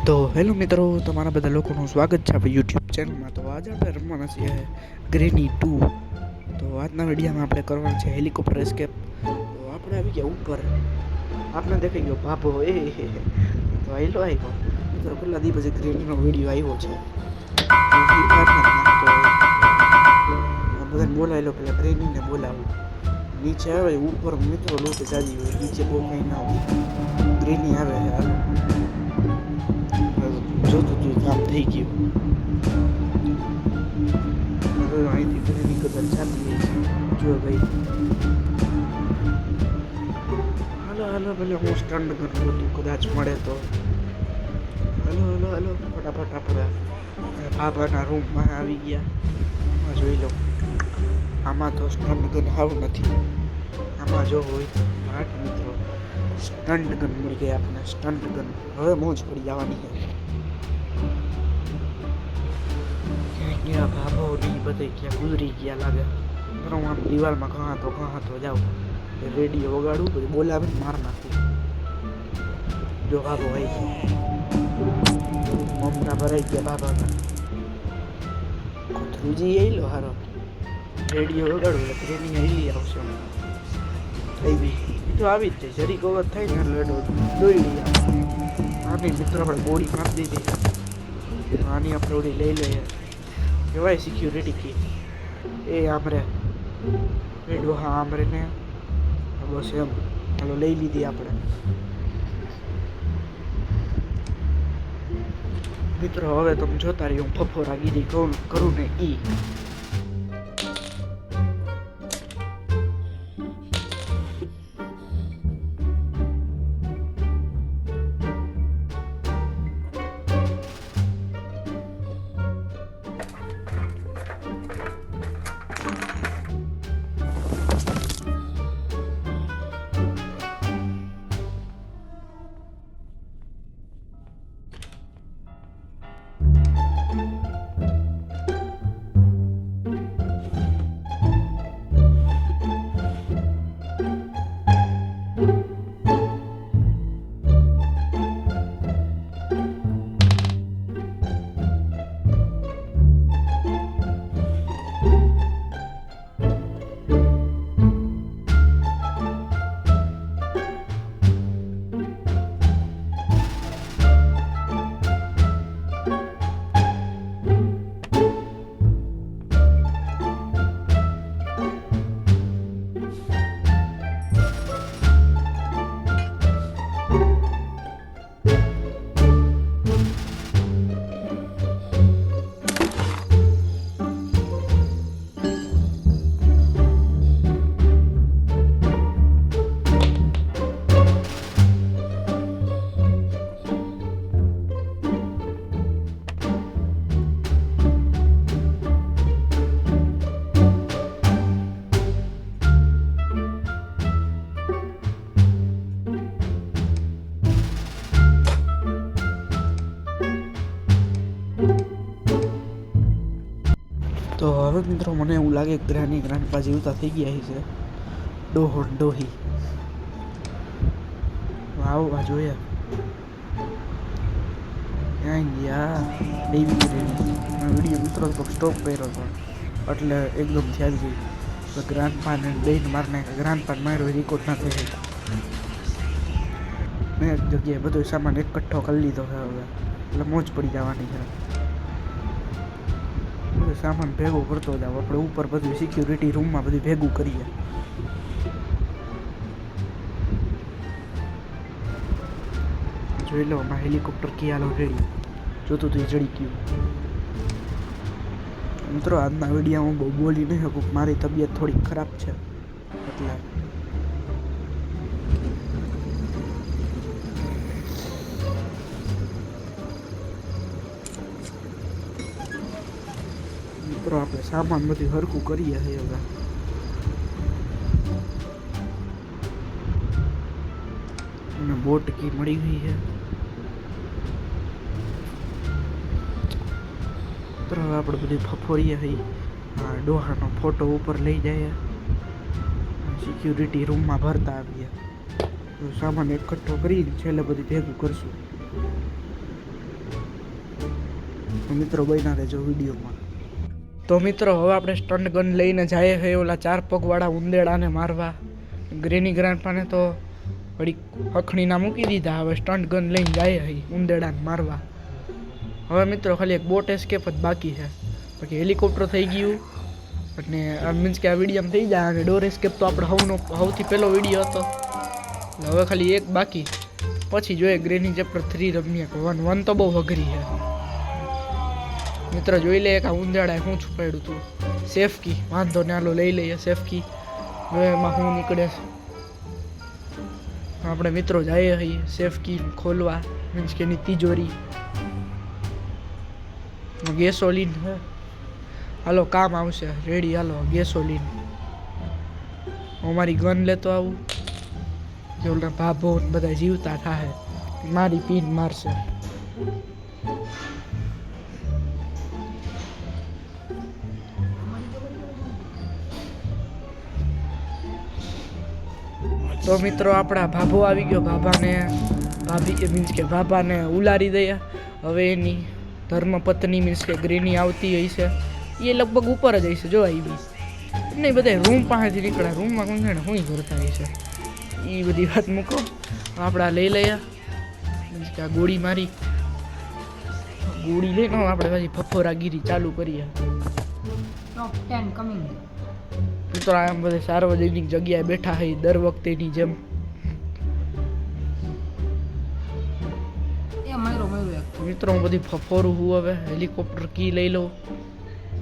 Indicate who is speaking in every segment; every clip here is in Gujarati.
Speaker 1: તો હેલો મિત્રો, તમારા બધા લોકોનું સ્વાગત છે આપણી યુટ્યુબ ચેનલમાં. તો આજે આપણે રમવાના છીએ ગ્રેની 2. તો આજના વિડીયોમાં આપણે કરવાનું છે હેલિકોપ્ટર એસ્કેપ. તો આપણે આવી ગયા ઉપર, આપણે દેખાઈ ગયો બાબો. તો હેલો આવ્યો મિત્રો, કેટલા દી પછી ગ્રેનીનો વિડીયો આવ્યો છે. બધાને બોલાવેલો, પેલા ગ્રેનીને બોલાવું. નીચે આવે ઉપર મિત્રો લોકો જાજી હોય, નીચે બહુ કંઈ ના હોય. ગ્રેની આવે હાલ જોતું તું કામ થઈ ગયું. અહીંથી ઘરેની કદાચ ચાલી ગઈ છે. જો ભાઈ, હાલો ભલે હું સ્ટન્ટ કરું તું કદાચ મળે તો. હાલો ફટાફટ આપણે બાબાના રૂમમાં આવી ગયા. આમાં જોઈ લો, આમાં તો સ્ટન્ટ ગન હાવ નથી. આમાં જો હોય હાટ મિત્રો, સ્ટન્ટ ગન મળી ગઈ આપણને. સ્ટન્ટ ગન હવે મોજ પડી જવાની છે. ક્યાં ભાભો નહીં બધે ક્યાં ગુજરી ગયા લાગે. બરો આમ દિવાલમાં ઘા તો જાઉં, રેડિયો વગાડું, પછી બોલાવીને માર નાખું. જો ભાભો આવી ગયા, મમરા ભરાઈ ગયા બાબાના. કોથરુજી એ લો હારો, રેડિયો વગાડું એટલે ટ્રેનિંગ હેલી આવશે. થઈ ગઈ તો આવી જ જાય, જરીક વખત થાય ને એટલે દોડી લઈએ. આની મિત્રો આપણે બોડી મારી દીધી. આની આપણે ઓડી લઈ લઈએ, કહેવાય સિક્યુરિટી કી. એ આમરે રેડો, હા આમરે ને બસ એમ. ચાલો લઈ લીધી આપણે મિત્રો. હવે તમે જોતા રહી, હું ફફોરાગીરી કરું ને ઈ. તો હવે મિત્રો મને એવું લાગે ગ્રાન્ડપા જીવતા થઈ ગયા છે. ડોહી વાવ જોયા ક્યાં ગયા ડેવી ગ્રેની. વિડીયો મિત્રો તો સ્ટોપ કર્યો હતો એટલે એકદમ ધ્યાન ગઈ. ગ્રાન્ડપાને બેન મારને ગ્રાન્ડપાને માર્યો રેકોર્ડ ના થઈ શકે. મેં એક જગ્યાએ બધો સામાન એકઠો કરી લીધો છે હવે, એટલે મોજ પડી જવાની છે. સામાન ભેગો કરતો જાવ આપણે ઉપર, બધું સિક્યુરિટી રૂમમાં બધું ભેગું કરીએ. જોઈ લો આમાં હેલિકોપ્ટર કિયાલો રેડી, જોતું તો એ ચડી ગયું. મિત્રો આજના વિડીયોમાં બહુ બોલી નહીં શકું, મારી તબિયત થોડી ખરાબ છે એટલે. મિત્રો આપણે સામાન બધું હરખું કરીએ છીએ હવે. અને બોટ કી મળી ગઈ છે. મિત્રો હવે આપણે બધું ફફોરીએ છીએ. ડોહાનો ફોટો ઉપર લઈ જાય, સિક્યુરિટી રૂમમાં ભરતા આવીએ. સામાન એકઠો કરીને છેલ્લે બધું ભેગું કરશું. મિત્રો બન્યા રહેજો વિડીયોમાં. તો મિત્રો હવે આપણે સ્ટન્ટ ગન લઈને જઈએ છે ઓલા 4 પગવાળા ઉંદેડાને મારવા. ગ્રેની ગ્રાન્ડપાને તો વળી હખણીના મૂકી દીધા, હવે સ્ટન્ટ ગન લઈને જઈએ છે ઉંદેડાને મારવા. હવે મિત્રો ખાલી એક બોટ એસ્કેપ જ બાકી છે, બાકી હેલિકોપ્ટર થઈ ગયું અને મીન્સ કે આ વિડીયોમાં થઈ જાય. અને ડોર એસ્કેપ તો આપણે સૌથી પહેલો વિડીયો હતો, હવે ખાલી એક બાકી, પછી જોઈએ ગ્રેની ચેપ્ટર 3 રમીએ. 1 તો બહુ અઘરી છે મિત્રો. જોઈ લઈએ કે આ ઉંદેડાએ શું છુપાડ્યું હતું. સેફ કી, વાંધો ને હાલો લઈ લઈએ સેફ કી. હવે એમાં શું નીકળે છે આપણે મિત્રો જઈએ છીએ સેફ કી ખોલવા, મીન્સ કે એની તિજોરી. ગેસોલીન હે, હાલો કામ આવશે. રેડી, હાલો ગેસોલીન. અમારી ગન લેતો આવું, જે ઓલા ભાભો બધા જીવતા થાય, મારી પીન મારશે. તો મિત્રો આપણા ભાભો આવી ગયો. ભાભી મીન્સ કે ભાભાને ઉલારી દઈએ. હવે એની ધર્મપત્ની મીન્સ કે ગ્રેની આવતી હોય છે, એ લગભગ ઉપર જ હશે. જો આવી નહીં, બધા રૂમ પાસેથી નીકળ્યા. રૂમમાં કોણ છે ને શું કરતા હોય છે એ બધી વાત મૂકો. આપણે લઈ લઈએ મીન્સ કે આ ગોળી મારી ગોળી લઈને આપણે પછી ફફોરાગીરી ચાલુ કરીએ.
Speaker 2: ટોપ 10 કમિંગ.
Speaker 1: મિત્રો આમ બધે સાર્વજનિક જગ્યાએ બેઠા હોય દર વખતેની જેમ. મિત્રો હું બધી ફફોરું હું હવે હેલિકોપ્ટર કી લઈ લઉં,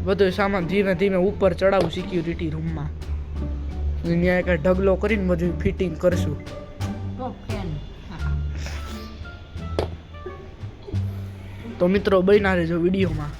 Speaker 1: બધો સામાન ધીમે ધીમે ઉપર ચડાવું સિક્યુરિટી રૂમમાં. અહીંયા એક ઢગલો કરીને બધું ફિટિંગ કરશું. તો મિત્રો બન્યા રહેજો વિડીયોમાં.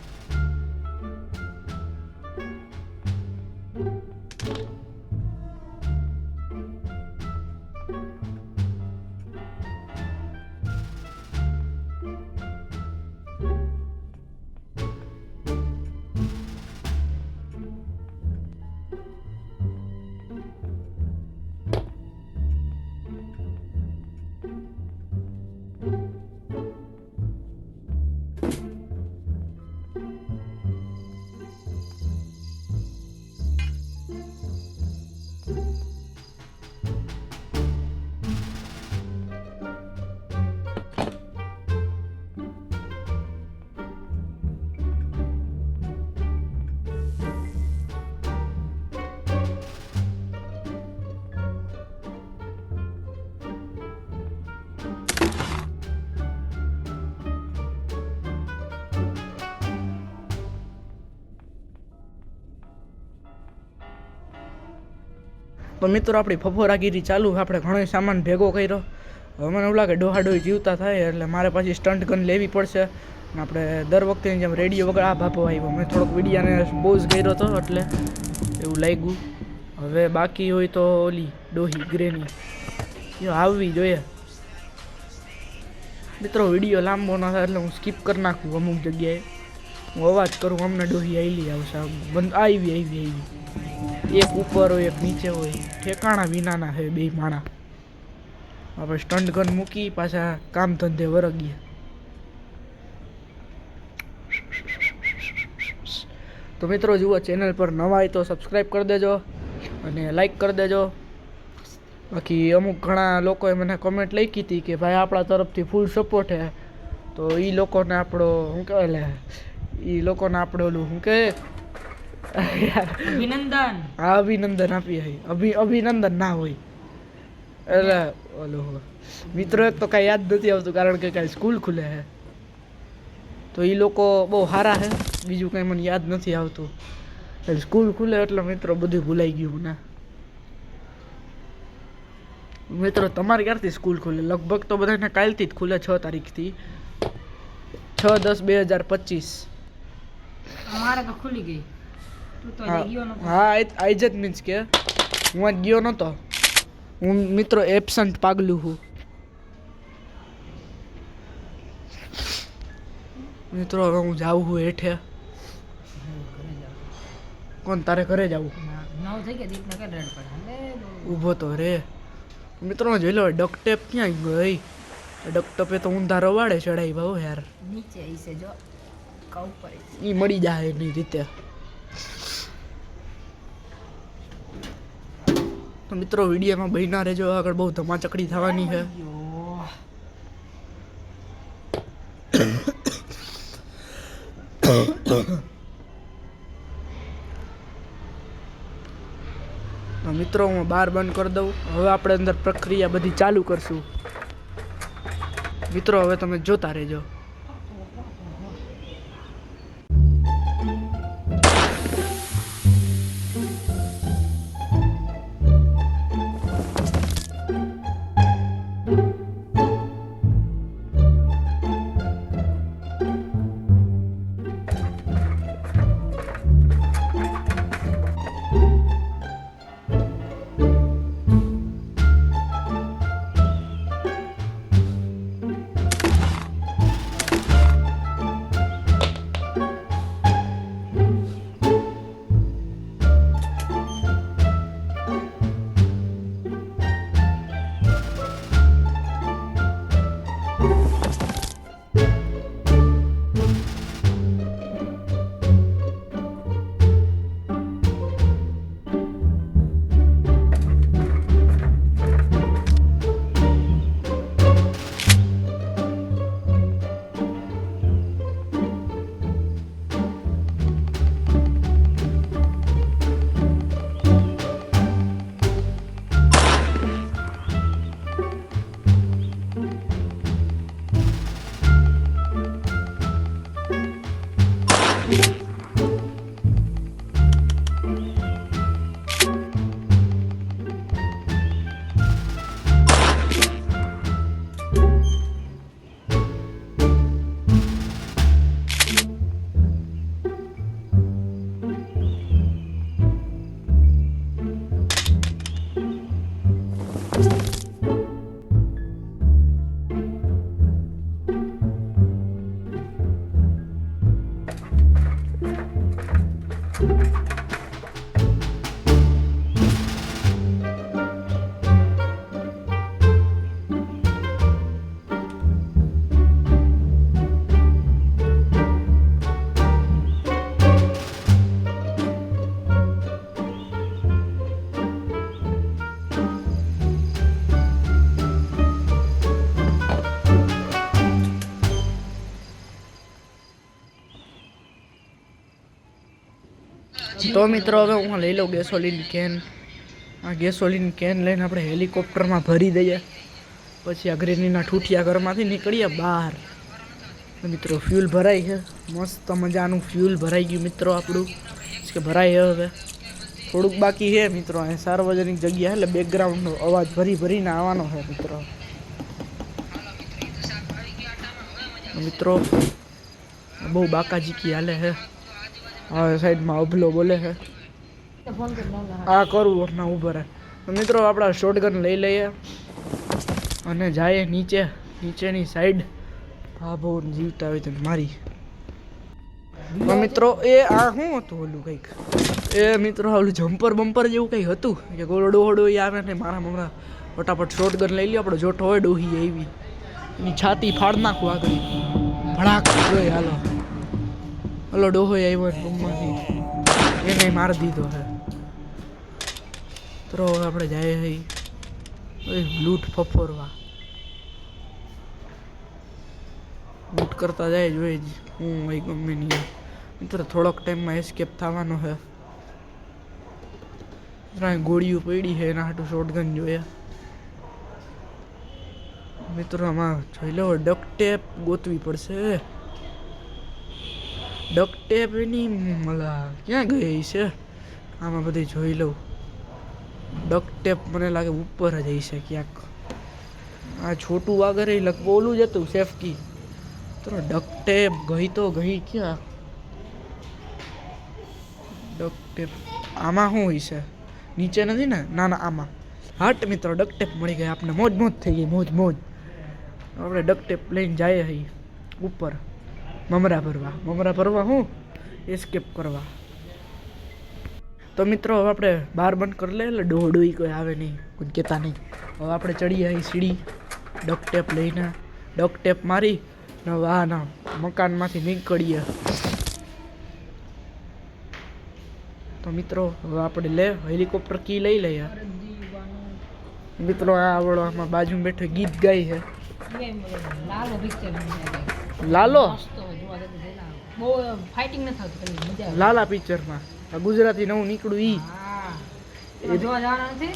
Speaker 1: તો મિત્રો આપણી ફફોરાગીરી ચાલુ. આપણે ઘણો સામાન ભેગો કર્યો. હવે મને એવું લાગે ડોહાડોઈ જીવતા થાય એટલે મારે પાછી સ્ટન્ટ ગન લેવી પડશે. આપણે દર વખતેની જેમ રેડિયો વગર આ ભાભો આવ્યો. મેં થોડોક વિડીયાને બોઝ કર્યો હતો એટલે એવું લાગ્યું. હવે બાકી હોય તો ઓલી ડોહી ગ્રેની એ આવવી જોઈએ. મિત્રો વિડીયો લાંબો ના થાય એટલે હું સ્કીપ કરી નાખું. અમુક જગ્યાએ હું અવાજ કરું અમને ડોહી આવેલી આવશે. આવી એક ઉપર હોય એક નીચે હોય, ઠેકાણા વિનાના છે બે માણા. આપણે સ્ટન્ટ ગન મૂકી પાછા કામ ધંધે વરગીએ. તો મિત્રો જુઓ, ચેનલ પર નવા હોય તો સબસ્ક્રાઈબ કરી દેજો અને લાઈક કરી દેજો. બાકી અમુક ઘણા લોકોએ મને કમેન્ટ લખી હતી કે ભાઈ આપણા તરફથી ફૂલ સપોર્ટ છે, તો એ લોકોને આપણો શું કહેવાય, એ લોકોને આપણે ઓલું શું કહે
Speaker 2: અભિનંદન.
Speaker 1: હા અભિનંદન આપીએ. અભિનંદન ના હોય એટલે ઓલો મિત્રો એક તો કાંઈ યાદ નથી આવતું કારણ કે કાંઈ સ્કૂલ ખુલે છે, તો એ લોકો બહુ સારા છે. બીજું કાંઈ મને યાદ નથી આવતું. એટલે સ્કૂલ ખુલે એટલે મિત્રો બધું ભૂલાઈ ગયું ને. મિત્રો તમારે ક્યારથી સ્કૂલ ખુલે? લગભગ તો બધાને કાલથી જ ખુલે, 6 તારીખથી, 6/10/2025.
Speaker 2: અમારે તો ખુલી ગઈ.
Speaker 1: હા આઈ જ મીન્સ કે હું આજ ગયો નહોતો. હું મિત્રો એબસન્ટ પાગલું છું. મિત્રો હવે હું જાઉં છું હેઠે. કોણ તારે ઘરે જવું? ઊભો તો રે મિત્રો. જોઈ લો ડકટેપ ક્યાં ગઈ? ડકટેપે તો ઊંધા રવાડે ચડાવી ભાવ યાર.
Speaker 2: નીચે ઈસે જો કા ઉપર
Speaker 1: એ મળી જાય એની રીતે. તો મિત્રો વિડીયોમાં બહીના રહેજો, આગળ બહુ ધમાચકડી થવાની છે. તો મિત્રો હું બહાર બંધ કરી દઉં. હવે આપણે અંદર પ્રક્રિયા બધી ચાલુ કરશું. મિત્રો હવે તમે જોતા રહેજો. તો મિત્રો હવે હું લઈ લઉં ગેસોલિન કેન. આ ગેસોલિન કેન લઈને આપણે હેલિકોપ્ટરમાં ભરી દઈએ. પછી આ ગ્રેનીના ઠૂઠિયા ઘરમાંથી નીકળીએ બહાર. તો મિત્રો ફ્યુલ ભરાય છે, મસ્ત મજાનું ફ્યુલ ભરાઈ ગયું મિત્રો આપણું. કે ભરાય હવે થોડુંક બાકી છે મિત્રો. અહીં સાર્વજનિક જગ્યા એટલે બેકગ્રાઉન્ડનો અવાજ ભરીને આવવાનો છે મિત્રો. મિત્રો બહુ બાકાજીકી હાલે છે. હા સાઈડમાં અભલો બોલે છે. આ કરું આપણા ઉભા રહે. તો મિત્રો આપણા શોટગન લઈ લઈએ અને જાય નીચેની સાઈડ. હા બહુ જીવતા હોય તો મારી. તો મિત્રો એ આ શું હતું ઓલું કંઈક, એ મિત્રો ઓલું જમ્પર બમ્પર જેવું કંઈ હતું કે ગોળો ડોહડો એ આવે ને મારા હમણાં ફટાફટ શોટગન લઈ લ્યો. આપણો જોઠો હોય ડોહી એવી એની છાતી ફાડ નાખું આગળ ભડાક જોઈએ. હાલો ડોહો આવ્યો રૂમમાંથી, એને મારી દીધો છે. તો આપણે જાય લૂંટ ફફોરવા. લૂંટ કરતા જાય જોઈએ જ હું ભાઈ ગમે નહીં. મિત્રો થોડોક ટાઈમમાં એસ્કેપ થવાનો છે. ગોળીઓ પડી છે એના હાટું શોટગન જોયા. મિત્રો આમાં જોઈ લો ડકટેપ ગોતવી પડશે. ડકટેપ એની મલા ક્યાં ગઈ છે આમાં બધી જોઈ લઉં. ડકટેપ મને લાગે ઉપર જ હશે ક્યાંક. આ છોટું આગળ લગભગ ઓલું જ હતું સેફકી. તો ડકટેપ ગઈ તો ગઈ ક્યાં? ડકટેપ આમાં શું હોય છે? નીચે નથી ને? ના ના આમાં. હાટ મિત્રો ડકટેપ મળી ગઈ આપણે. મોજ થઈ ગઈ મોજ. આપણે ડકટેપ લઈને જઈએ અહીં ઉપર મમરા ભરવા હું એસ્કેપ કરવા. તો મિત્રો હવે આપણે બહાર બંધ કરી લે એટલે ડોહડોઈ કોઈ આવે નહીં, કોઈ કહેતા નહીં. હવે આપણે ચડીએ અહીં સીડી ડકટેપ લઈને. ડકટેપ મારી ને મકાનમાંથી નીકળીએ. તો મિત્રો હવે આપણે હેલિકોપ્ટર કી લઈ લઈએ. મિત્રો આ આવડો આમાં બાજુમાં બેઠો ગીત ગાય છે.
Speaker 2: લાલો પિક્ચર
Speaker 1: લાલો
Speaker 2: બહુ ફાઇટિંગ ન થતું ખાલી મજા આવે.
Speaker 1: લાલા પિક્ચરમાં આ ગુજરાતી નવું નીકળ્યું ઈ
Speaker 2: હા એ જોવા જવાના નથી.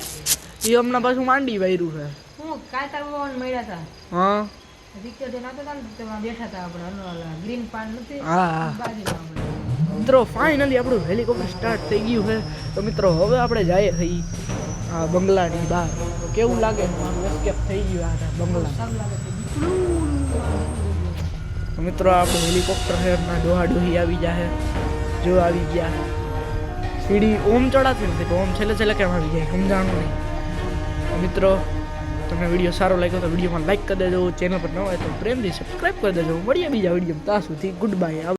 Speaker 1: ઈ હમણાં પાછું માંડી વાયરું છે.
Speaker 2: હું કાય તાર બહુ મળ્યા હતા
Speaker 1: હા
Speaker 2: પિક્ચર જે નતો ને તેમાં બેઠા હતા આપણે ગ્રીન પાન નથી
Speaker 1: હા હા
Speaker 2: બાજુમાં આપણે.
Speaker 1: મિત્રો ફાઇનલી આપણું હેલિકોપ્ટર સ્ટાર્ટ થઈ ગયું છે. તો મિત્રો હવે આપણે જઈએ થઈ આ બંગલાની બહાર. તો કેવું લાગે મારું એસ્કેપ થઈ ગયું આ બંગલા.
Speaker 2: સારું લાગે છે.
Speaker 1: તો મિત્રો આપણું હેલિકોપ્ટર છે એમના ડોહા ડોહી આવી જાય. જો આવી ગયા. સીડી ઓમ ચડાતી નથી તો ઓમ છેલ્લે છેલ્લે કેમ આવી જાય સમજાણું નહીં. તો મિત્રો તમને વિડીયો સારો લાગ્યો તો વિડીયોમાં લાઈક કરી દેજો. ચેનલ પર ન હોય તો પ્રેમથી સબસ્ક્રાઈબ કરી દેજો. મળીએ બીજા વિડીયોમાં. ત્યાં સુધી ગુડ બાય.